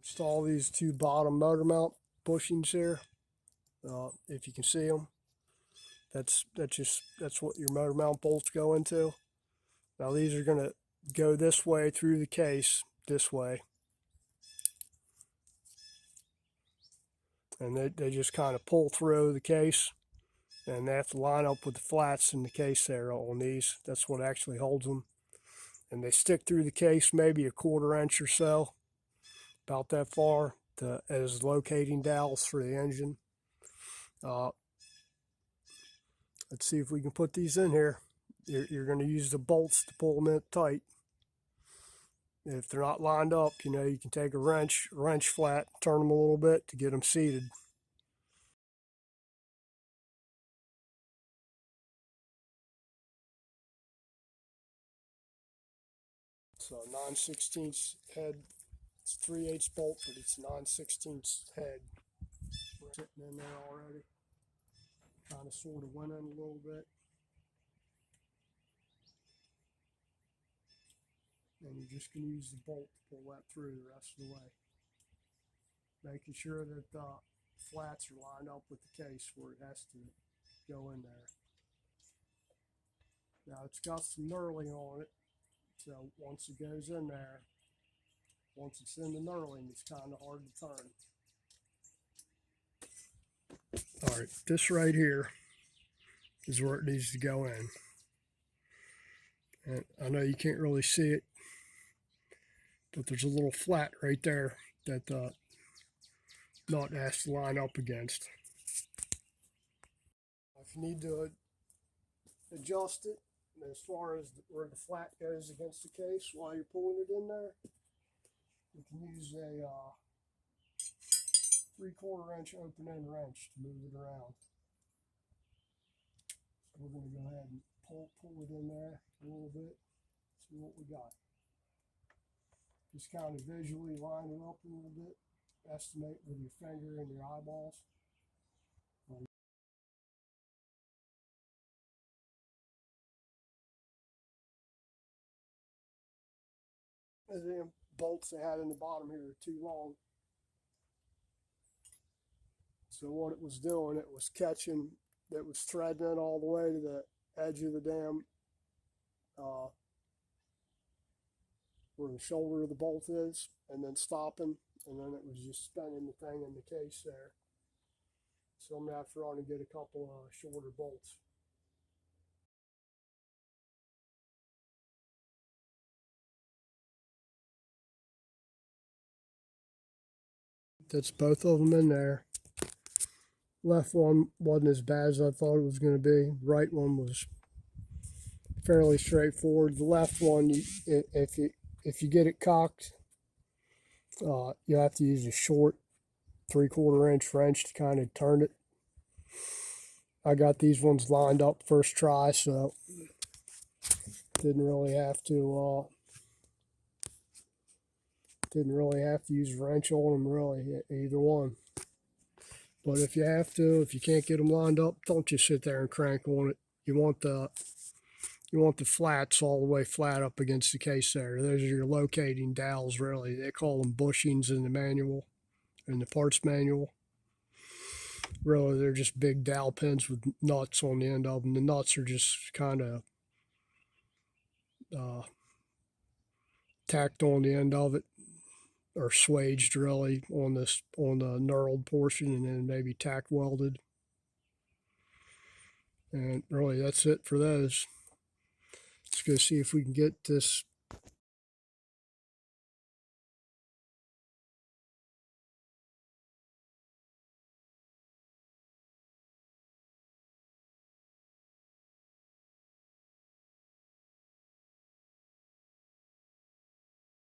install these two bottom motor mount bushings here. If you can see them, that's what your motor mount bolts go into. Now these are going to go this way through the case, this way, and they just kind of pull through the case, and they have to line up with the flats in the case there on these. That's what actually holds them, and they stick through the case maybe a 1/4 inch or so, about that far, as locating dowels for the engine. Let's see if we can put these in here. You're going to use the bolts to pull them in tight. If they're not lined up, you know, you can take a wrench flat, turn them a little bit to get them seated. So 9/16 head, it's 3/8 bolt, but it's 9/16 head. We're sitting in there already. Kind of sort of went in a little bit. And you're just going to use the bolt to pull that through the rest of the way. Making sure that the flats are lined up with the case where it has to go in there. Now it's got some knurling on it, so once it goes in there, once it's in the knurling, it's kind of hard to turn. All right, this right here is where it needs to go in. And I know you can't really see it, but there's a little flat right there that the nut has to line up against. If you need to adjust it as far as where the flat goes against the case while you're pulling it in there, you can use a 3/4 inch open-end wrench to move it around. So we're going to go ahead and pull it in there a little bit, see what we got. Just kind of visually line it up a little bit, estimate with your finger and your eyeballs. The bolts they had in the bottom here are too long. So what it was doing, it was catching, it was threading it all the way to the edge of the damn, where the shoulder of the bolt is, and then stopping, and then it was just spinning the thing in the case there. So I'm going to have to run and get a couple of shorter bolts. That's both of them in there. Left one wasn't as bad as I thought it was going to be. Right one was fairly straightforward. The left one, if you get it cocked, you have to use a short 3/4 inch wrench to kind of turn it. I got these ones lined up first try, so didn't really have to use a wrench on them, really, either one. But if you can't get them lined up, don't just sit there and crank on it. You want the flats all the way flat up against the case there. Those are your locating dowels, really. They call them bushings in the manual, in the parts manual. Really, they're just big dowel pins with nuts on the end of them. The nuts are just kind of tacked on the end of it, or swaged really on the knurled portion, and then maybe tack welded. And really, that's it for those. Let's go see if we can get this